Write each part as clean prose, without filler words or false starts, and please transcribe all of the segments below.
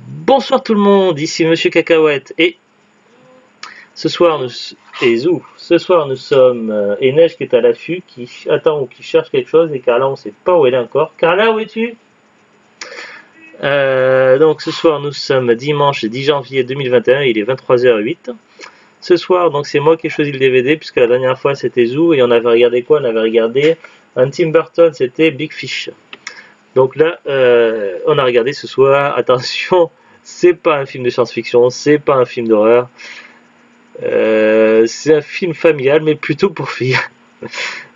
Bonsoir tout le monde, ici Monsieur Cacahuète et ce soir nous et Zou. Ce soir nous sommes et Neige qui est à l'affût, qui attend ou qui cherche quelque chose et Carla on sait pas où elle est encore. Carla où es-tu? Donc ce soir nous sommes dimanche 10 janvier 2021, il est 23h08. Ce soir donc c'est moi qui ai choisi le DVD puisque la dernière fois c'était Zou et on avait regardé quoi? On avait regardé un Tim Burton, c'était Big Fish. Donc là, on a regardé ce soir. Attention, c'est pas un film de science-fiction, c'est pas un film d'horreur. C'est un film familial, mais plutôt pour filles.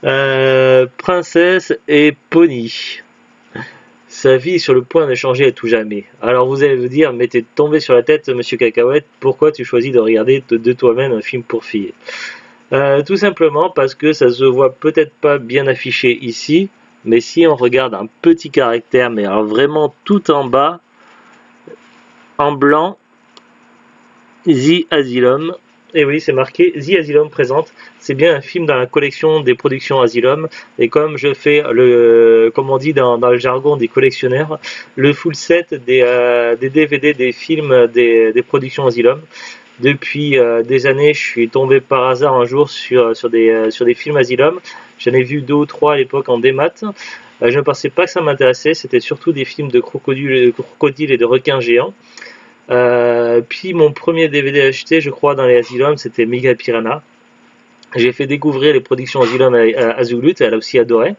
Princesse et Pony. Sa vie est sur le point de changer à tout jamais. Alors vous allez vous dire, mais t'es tombé sur la tête, Monsieur Cacahuète. Pourquoi tu choisis de regarder de toi-même un film pour filles? Tout simplement parce que ça se voit peut-être pas bien affiché ici, mais si on regarde un petit caractère, mais alors vraiment tout en bas, en blanc, The Asylum. Et oui, c'est marqué The Asylum présente. C'est bien un film dans la collection des productions Asylum. Et comme je fais comme on dit dans le jargon des collectionneurs, le full set des DVD des films des productions Asylum. Depuis des années, je suis tombé par hasard un jour sur des films Asylum. J'en ai vu deux ou trois à l'époque en démat. Je ne pensais pas que ça m'intéressait. C'était surtout des films de crocodiles et de requins géants. Puis mon premier DVD acheté, je crois, dans les Asylum, c'était Mega Piranha. J'ai fait découvrir les productions Asylum à Zulut, elle a aussi adoré.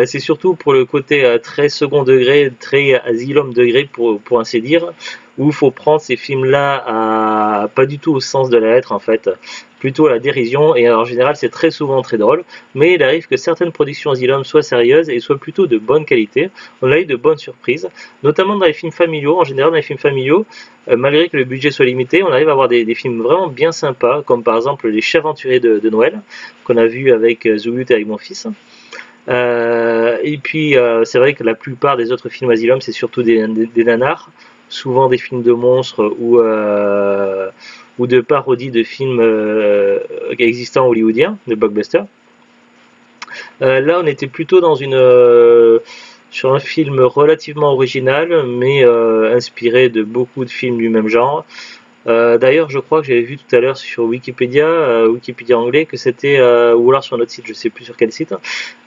C'est surtout pour le côté très second degré, très Asylum degré pour ainsi dire, où il faut prendre ces films-là pas du tout au sens de la lettre en fait, plutôt à la dérision, et en général c'est très souvent très drôle, mais il arrive que certaines productions Asylum soient sérieuses et soient plutôt de bonne qualité. On a eu de bonnes surprises, notamment dans les films familiaux. En général dans les films familiaux, malgré que le budget soit limité, on arrive à avoir des films vraiment bien sympas, comme par exemple Les Chefs Aventuriers de Noël, qu'on a vu avec Zulut et avec mon fils. Et puis c'est vrai que la plupart des autres films Asylum, c'est surtout des nanars, souvent des films de monstres ou de parodies de films existants hollywoodiens, de blockbusters. Là, on était plutôt sur un film relativement original, mais inspiré de beaucoup de films du même genre. D'ailleurs, je crois que j'avais vu tout à l'heure sur Wikipédia, Wikipédia anglais, que c'était, ou alors sur un autre site, je sais plus sur quel site,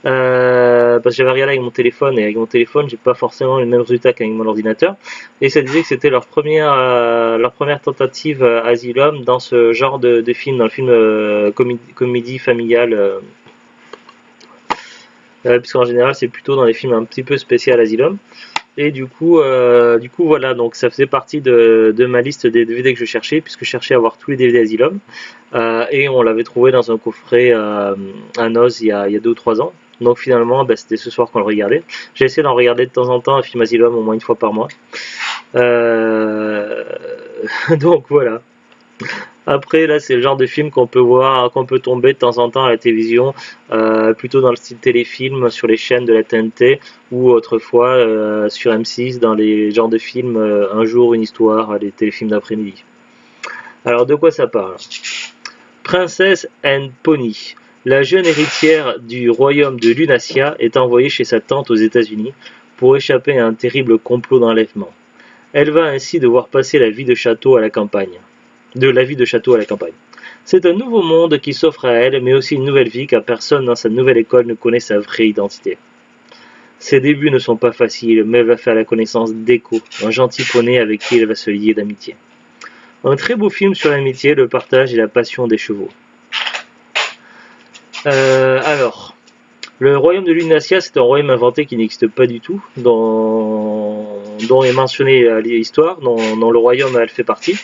parce que j'avais regardé avec mon téléphone, et avec mon téléphone, j'ai pas forcément les mêmes résultats qu'avec mon ordinateur, et ça disait que c'était leur première tentative Asylum dans ce genre de film, dans le film comédie familiale, puisqu'en général, c'est plutôt dans les films un petit peu spécial Asylum. Et du coup, voilà, donc ça faisait partie de ma liste des DVD que je cherchais, puisque je cherchais à avoir tous les DVD Asylum. Et on l'avait trouvé dans un coffret à Noz il y a 2 ou 3 ans. Donc finalement, bah, c'était ce soir qu'on le regardait. J'ai essayé d'en regarder de temps en temps un film Asylum au moins une fois par mois. Euh, donc voilà. Après, là, c'est le genre de film qu'on peut voir, qu'on peut tomber de temps en temps à la télévision, plutôt dans le style téléfilm sur les chaînes de la TNT ou autrefois sur M6 dans les genres de films Un jour, une histoire, les téléfilms d'après-midi. Alors, de quoi ça parle? Princess and Pony. La jeune héritière du royaume de Lunacia est envoyée chez sa tante aux États-Unis pour échapper à un terrible complot d'enlèvement. Elle va ainsi devoir passer la vie de château à la campagne de la vie de château à la campagne. C'est un nouveau monde qui s'offre à elle, mais aussi une nouvelle vie car personne dans sa nouvelle école ne connaît sa vraie identité. Ses débuts ne sont pas faciles, mais elle va faire la connaissance d'Echo, un gentil poney avec qui elle va se lier d'amitié. Un très beau film sur l'amitié, le partage et la passion des chevaux. Alors, le royaume de Lunacia, c'est un royaume inventé qui n'existe pas du tout, dont est mentionnée l'histoire, dont le royaume elle fait partie.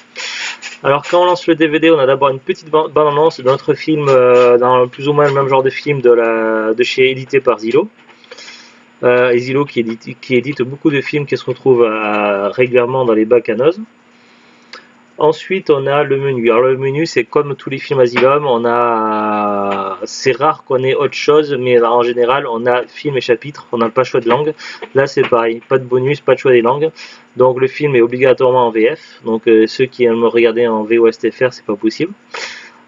Alors quand on lance le DVD, on a d'abord une petite bande-annonce d'un autre film, dans plus ou moins le même genre de film de chez édité par Zillow. Zillow qui édite beaucoup de films qui se retrouvent régulièrement dans les bacs à noz. Ensuite, on a le menu. Alors le menu, c'est comme tous les films Asylum, c'est rare qu'on ait autre chose, mais en général, on a film et chapitre, on n'a pas le choix de langue. Là, c'est pareil, pas de bonus, pas de choix des langues. Donc le film est obligatoirement en VF. Donc ceux qui aiment regarder en VOSTFR, c'est pas possible.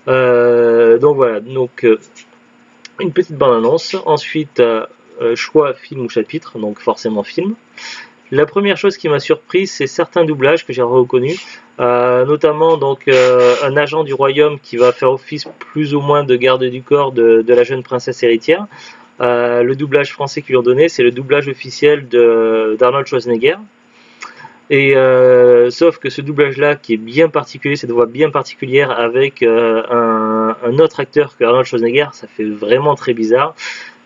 Donc voilà, une petite bande annonce. Ensuite, choix film ou chapitre, donc forcément film. La première chose qui m'a surpris, c'est certains doublages que j'ai reconnus, notamment donc un agent du royaume qui va faire office plus ou moins de garde du corps de la jeune princesse héritière. Le doublage français qu'ils lui ont donné, c'est le doublage officiel d'Arnold Schwarzenegger. Et sauf que ce doublage-là, qui est bien particulier, cette voix bien particulière avec un autre acteur que Arnold Schwarzenegger, ça fait vraiment très bizarre.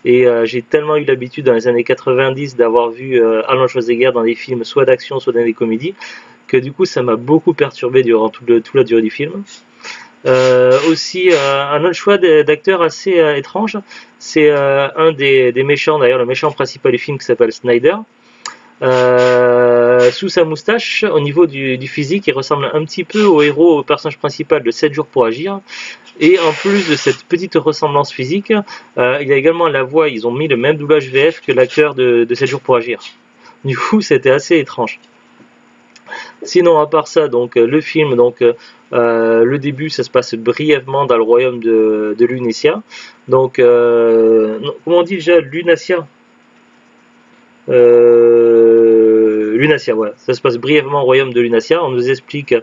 Et j'ai tellement eu l'habitude dans les années 90 d'avoir vu Arnold Schwarzenegger dans des films soit d'action, soit dans des comédies, que du coup ça m'a beaucoup perturbé durant toute la durée du film. Aussi un autre choix d'acteur assez étrange, c'est un des méchants, d'ailleurs le méchant principal du film qui s'appelle Snyder. Sous sa moustache, au niveau du physique, il ressemble un petit peu au héros, au personnage principal de 7 jours pour agir. Et en plus de cette petite ressemblance physique, il y a également la voix, ils ont mis le même doublage VF que l'acteur de 7 jours pour agir. Du coup, c'était assez étrange. Sinon, à part ça, donc le film, donc le début, ça se passe brièvement dans le royaume de Lunacia. Donc, comment on dit déjà Lunacia Lunacia, voilà. Ça se passe brièvement au royaume de Lunacia. On nous explique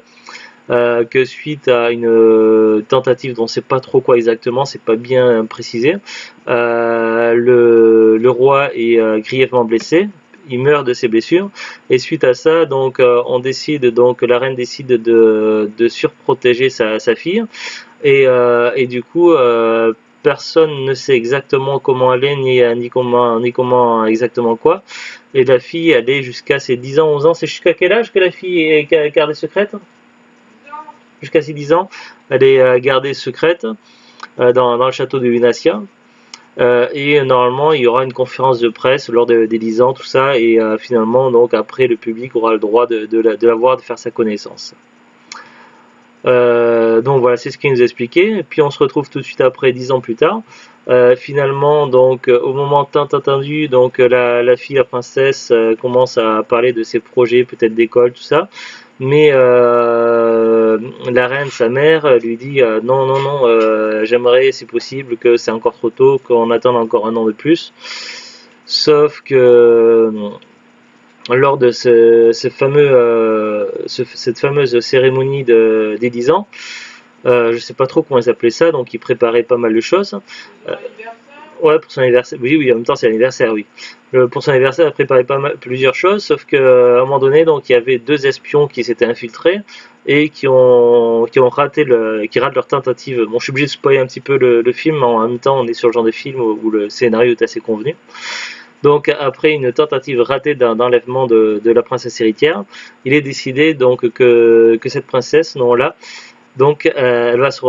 que suite à une tentative dont on ne sait pas trop quoi exactement, c'est pas bien précisé, le roi est grièvement blessé. Il meurt de ses blessures et suite à ça, donc la reine décide de surprotéger sa fille et du coup personne ne sait exactement comment elle est ni comment exactement quoi. Et la fille, elle est jusqu'à ses 10 ans, 11 ans. C'est jusqu'à quel âge que la fille est gardée secrète? Jusqu'à ses 10 ans, elle est gardée secrète dans le château de Lunacia. Et normalement, il y aura une conférence de presse lors des 10 ans, tout ça, et finalement, donc après, le public aura le droit de la voir, de faire sa connaissance. Donc voilà, c'est ce qu'il nous a expliqué. Et puis on se retrouve tout de suite après, 10 ans plus tard. Finalement, donc au moment tant attendu, donc la fille, la princesse, commence à parler de ses projets, peut-être d'école, tout ça. Mais la reine, sa mère, lui dit non, non, non, j'aimerais, c'est possible, que c'est encore trop tôt, qu'on attende encore un an de plus. Sauf que lors de cette fameuse cérémonie des 10 ans, je ne sais pas trop comment ils appelaient ça, donc ils préparaient pas mal de choses. Ouais, pour son anniversaire. Oui, oui, en même temps c'est l'anniversaire, oui. Pour son anniversaire, il a préparé plusieurs choses, sauf qu'à un moment donné, donc il y avait 2 espions qui s'étaient infiltrés et qui ratent leur tentative. Bon, je suis obligé de spoiler un petit peu le film, mais en même temps, on est sur le genre de film où le scénario est assez convenu. Donc après une tentative ratée d'enlèvement de la princesse héritière, il est décidé donc que cette princesse, non là, donc elle va se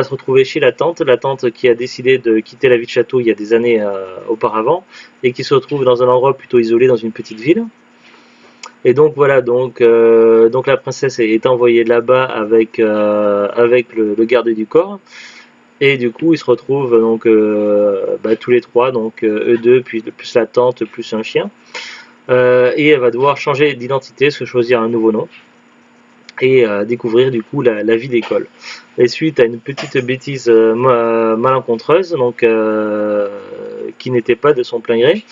retrouver chez la tante qui a décidé de quitter la vie de château il y a des années auparavant et qui se retrouve dans un endroit plutôt isolé dans une petite ville. Et donc voilà, donc la princesse est envoyée là-bas avec le garde du corps. Et du coup, ils se retrouvent donc tous les trois, donc eux deux, puis plus la tante, plus un chien. Et elle va devoir changer d'identité, se choisir un nouveau nom et découvrir du coup la vie d'école. Et suite à une petite bêtise malencontreuse, donc qui n'était pas de son plein gré,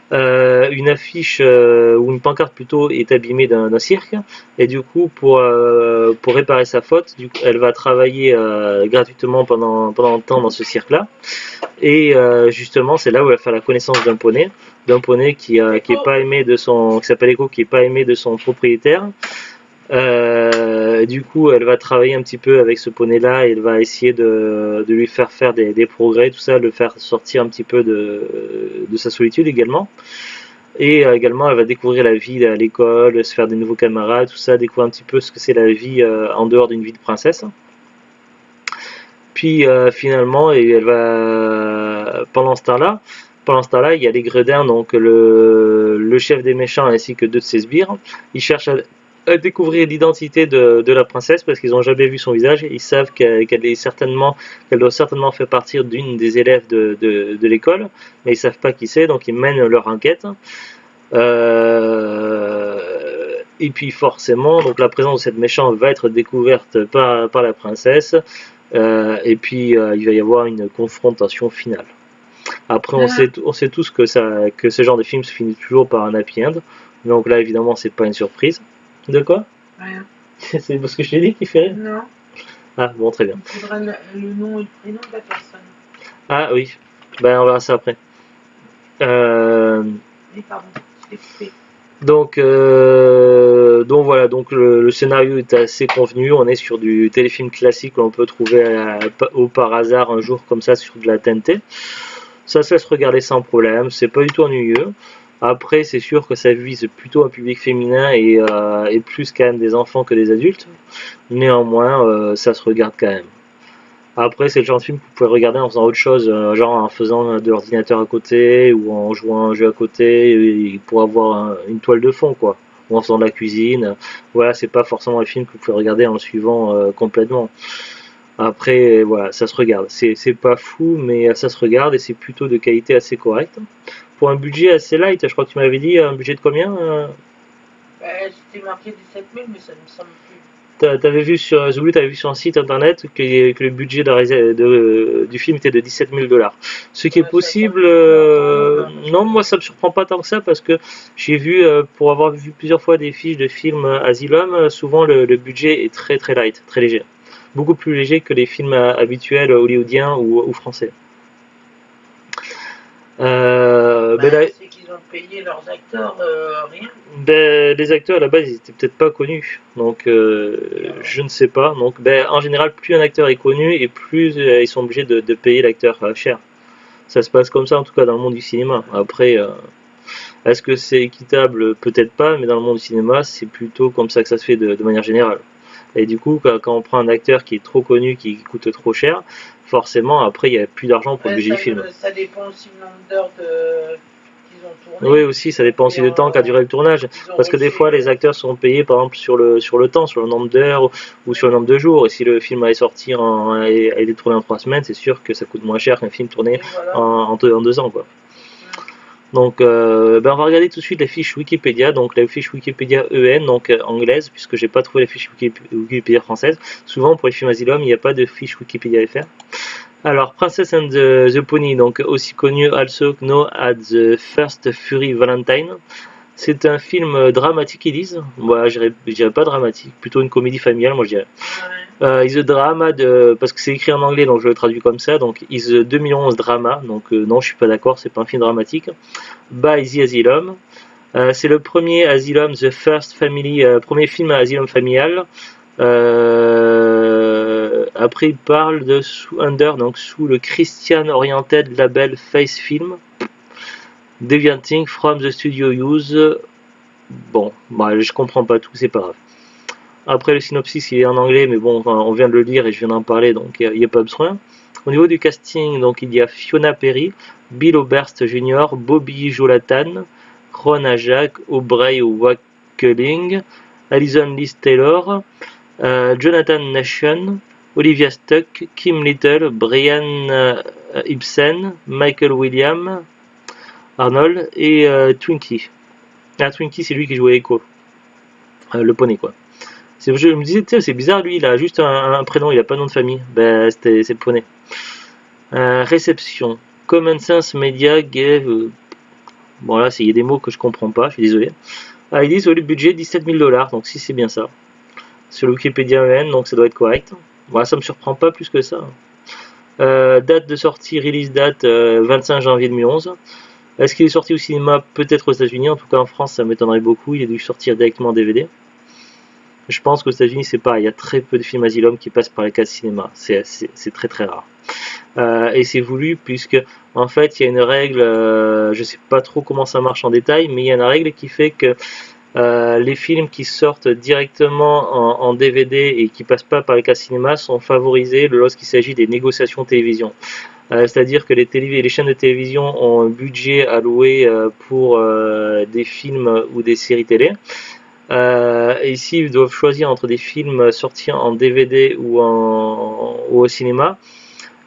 une affiche ou une pancarte plutôt est abîmée d'un cirque et du coup pour réparer sa faute, du coup, elle va travailler gratuitement pendant un temps dans ce cirque là et justement c'est là où elle va faire la connaissance d'un poney qui est pas aimé qui s'appelle Echo, qui est pas aimé de son propriétaire. Du coup elle va travailler un petit peu avec ce poney là et elle va essayer de lui faire des progrès, tout ça, le faire sortir un petit peu de sa solitude également. Et également elle va découvrir la vie à l'école, se faire des nouveaux camarades, tout ça, découvrir un petit peu ce que c'est la vie en dehors d'une vie de princesse. Puis finalement elle va pendant ce temps-là il y a les Gredins, donc le chef des méchants ainsi que 2 de ses sbires. Ils cherchent à découvrir l'identité de la princesse parce qu'ils n'ont jamais vu son visage. Ils savent qu'elle doit certainement faire partie d'une des élèves de l'école, mais ils ne savent pas qui c'est, donc ils mènent leur enquête. Et puis forcément, donc la présence de cette méchante va être découverte par la princesse, et puis il va y avoir une confrontation finale. Après, on sait tous que ce genre de film se finit toujours par un happy end. Donc là, évidemment, c'est pas une surprise. De quoi? Rien. C'est parce que je t'ai dit qu'il fait rire? Non. Ah, bon, très bien. Il faudra le nom et le prénom de la personne. Ah oui, ben on verra ça après. Oui, pardon, je l'ai coupé. Donc voilà, donc le scénario est assez convenu. On est sur du téléfilm classique qu'on peut trouver au par hasard un jour comme ça sur de la TNT. Ça se laisse regarder sans problème, c'est pas du tout ennuyeux. Après, c'est sûr que ça vise plutôt un public féminin et plus quand même des enfants que des adultes. Néanmoins, ça se regarde quand même. Après, c'est le genre de film que vous pouvez regarder en faisant autre chose, genre en faisant de l'ordinateur à côté ou en jouant à un jeu à côté pour avoir une toile de fond, quoi. Ou en faisant de la cuisine. Voilà, c'est pas forcément les films que vous pouvez regarder en le suivant complètement. Après, voilà, ça se regarde. C'est pas fou, mais ça se regarde et c'est plutôt de qualité assez correcte. Pour un budget assez light, je crois que tu m'avais dit un budget de combien C'était marqué 17 000, mais ça me semble plus. T'avais vu sur Zulu, t'avais vu sur un site internet que le budget du film était de 17 000 $. Ce qui est possible, non, moi ça me surprend pas tant que ça parce que j'ai vu, pour avoir vu plusieurs fois des fiches de films Asylum, souvent le budget est très très light, très léger. Beaucoup plus léger que les films habituels hollywoodiens ou français. C'est qu'ils ont payé leurs acteurs rien. Les acteurs à la base ils étaient peut-être pas connus, donc je ne sais pas. Donc en général, plus un acteur est connu et plus ils sont obligés de payer l'acteur cher. Ça se passe comme ça en tout cas dans le monde du cinéma. Après, est-ce que c'est équitable? Peut-être pas, mais dans le monde du cinéma, c'est plutôt comme ça que ça se fait de manière générale. Et du coup, quand on prend un acteur qui est trop connu, qui coûte trop cher, forcément après il n'y a plus d'argent pour le budget du film. Ça dépend aussi du nombre d'heures qu'ils ont tourné. Oui, aussi, ça dépend aussi du temps qu'a duré le tournage. Parce que des fois, les acteurs sont payés par exemple sur le temps, sur le nombre d'heures ou sur le nombre de jours. Et si le film a été tourné en 3 semaines, c'est sûr que ça coûte moins cher qu'un film tourné en 2 ans, quoi. Donc, on va regarder tout de suite la fiche Wikipédia, donc la fiche Wikipédia EN, donc anglaise, puisque j'ai pas trouvé la fiche Wikipédia française. Souvent, pour les films Asylum, il n'y a pas de fiche Wikipédia FR. Alors, Princess and the Pony, donc aussi connu also known as The First Fury Valentine. C'est un film dramatique, ils disent. Moi, je dirais pas dramatique, plutôt une comédie familiale, moi je dirais. Is a drama parce que c'est écrit en anglais, donc je le traduis comme ça. Donc, is a 2011 drama. Donc, non, je suis pas d'accord, c'est pas un film dramatique. By the Asylum. C'est le premier Asylum, The First Family, premier film à Asylum familial. Après, il parle de donc sous le Christian Oriented label Face Film. Devianting from the studio use. Bon, je comprends pas tout, c'est pas grave. Après, le synopsis il est en anglais, mais bon, on vient de le lire et je viens d'en parler, donc il n'y a pas besoin. Au niveau du casting, donc il y a Fiona Perry, Bill Oberst Jr., Bobby Jolatan, Ron Ajak, Aubrey Wakeling, Alison Liz Taylor, Jonathan Nation, Olivia Stuck, Kim Little, Brian Ibsen, Michael William, Arnold et Twinkie. Ah, Twinkie, c'est lui qui jouait Echo, le poney, quoi. Je me disais, c'est bizarre, lui, il a juste un prénom, il a pas de nom de famille. C'est le poney. Réception. Common Sense Media gave. Bon, là, il y a des mots que je comprends pas, je suis désolé. Ils disent, au lieu de budget, 17 000 $, donc si c'est bien ça. Sur le Wikipédia EN, donc ça doit être correct. Voilà, ça me surprend pas plus que ça. Date de sortie, release date 25 janvier 2011. Est-ce qu'il est sorti au cinéma? Peut-être aux États-Unis, en tout cas en France, ça m'étonnerait beaucoup. Il a dû sortir directement en DVD. Je pense qu'aux États-Unis, c'est pareil. Il y a très peu de films Asylum qui passent par les cases cinéma. C'est très très rare. Et c'est voulu puisque, en fait, il y a une règle, je sais pas trop comment ça marche en détail, mais il y a une règle qui fait que les films qui sortent directement en DVD et qui passent pas par les cases cinéma sont favorisés lorsqu'il s'agit des négociations télévision. C'est-à-dire que les chaînes de télévision ont un budget alloué pour des films ou des séries télé. Et s'ils doivent choisir entre des films sortis en DVD ou au cinéma,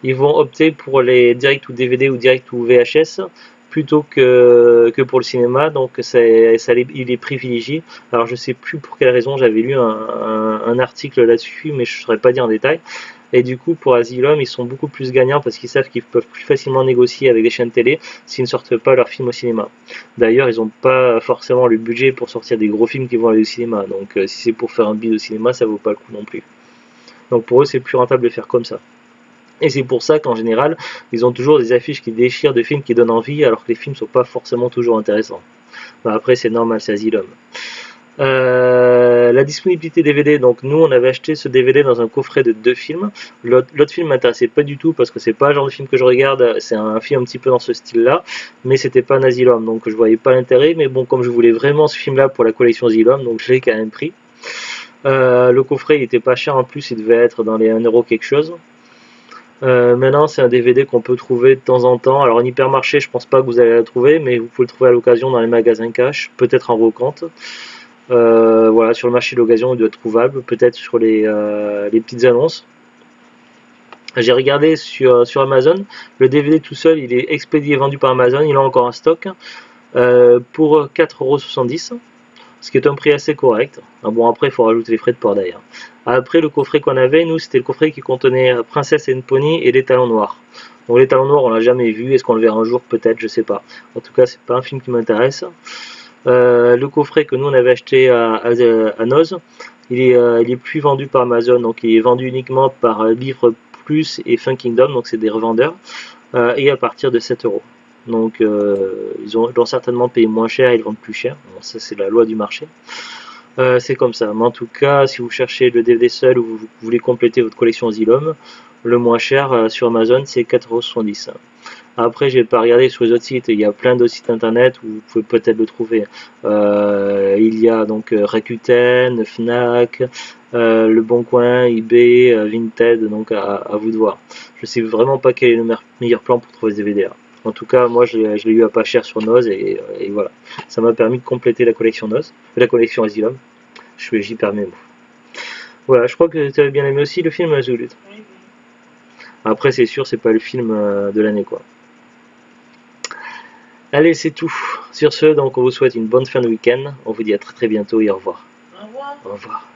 ils vont opter pour les direct ou DVD ou direct ou VHS plutôt que pour le cinéma, donc il les privilégie. Alors je sais plus pour quelle raison, j'avais lu un un article là-dessus, mais je ne saurais pas dire en détail. Et du coup, pour Asylum, ils sont beaucoup plus gagnants parce qu'ils savent qu'ils peuvent plus facilement négocier avec des chaînes télé s'ils ne sortent pas leurs films au cinéma. D'ailleurs, ils n'ont pas forcément le budget pour sortir des gros films qui vont aller au cinéma. Donc, si c'est pour faire un bid au cinéma, ça vaut pas le coup non plus. Donc, pour eux, c'est plus rentable de faire comme ça. Et c'est pour ça qu'en général, ils ont toujours des affiches qui déchirent de films qui donnent envie, alors que les films ne sont pas forcément toujours intéressants. Bah, après, c'est normal, c'est Asylum. La disponibilité DVD, donc nous on avait acheté ce DVD dans un coffret de 2 films. L'autre film m'intéressait pas du tout parce que c'est pas le genre de film que je regarde, c'est un film un petit peu dans ce style là, mais c'était pas un Asylum, donc je voyais pas l'intérêt, mais bon, comme je voulais vraiment ce film là pour la collection Asylum, donc je l'ai quand même pris. Le coffret il était pas cher en plus, il devait être dans les 1€ quelque chose. Maintenant c'est un DVD qu'on peut trouver de temps en temps, alors en hypermarché je pense pas que vous allez le trouver, mais vous pouvez le trouver à l'occasion dans les magasins cash, peut-être en brocante. Voilà, sur le marché de l'occasion, il doit être trouvable, peut-être sur les petites annonces. J'ai regardé sur Amazon, le DVD tout seul, il est expédié, vendu par Amazon, il a encore un stock pour 4,70 €, ce qui est un prix assez correct. Ah bon, après, il faut rajouter les frais de port d'ailleurs. Après, le coffret qu'on avait, nous, c'était le coffret qui contenait Princesse and Pony et les Talons Noirs. Donc les Talons Noirs, on l'a jamais vu, est-ce qu'on le verra un jour, peut-être, je sais pas. En tout cas, c'est pas un film qui m'intéresse. Le coffret que nous on avait acheté à Noz, il est plus vendu par Amazon, donc il est vendu uniquement par Livre Plus et Fun Kingdom, donc c'est des revendeurs, et à partir de 7 €. Donc ils ont certainement payé moins cher, ils le vendent plus cher. Bon, ça c'est la loi du marché. C'est comme ça. Mais en tout cas, si vous cherchez le DVD seul ou vous voulez compléter votre collection Asylum, le moins cher sur Amazon c'est 4,70 €. Après, j'ai pas regardé sur les autres sites, il y a plein d'autres sites internet où vous pouvez peut-être le trouver. Il y a donc Rakuten, Fnac, Le Bon Coin, eBay, Vinted, donc à vous de voir. Je sais vraiment pas quel est le meilleur plan pour trouver ce DVD là. En tout cas, moi je l'ai eu à pas cher sur Noz et voilà. Ça m'a permis de compléter la collection Noz, la collection Asylum. J'y perds mes mots. Voilà, je crois que tu avais bien aimé aussi le film Zulut. Oui, Après, c'est sûr, c'est pas le film de l'année quoi. Allez, c'est tout. Sur ce, donc on vous souhaite une bonne fin de week-end. On vous dit à très très bientôt et au revoir. au revoir. Au revoir.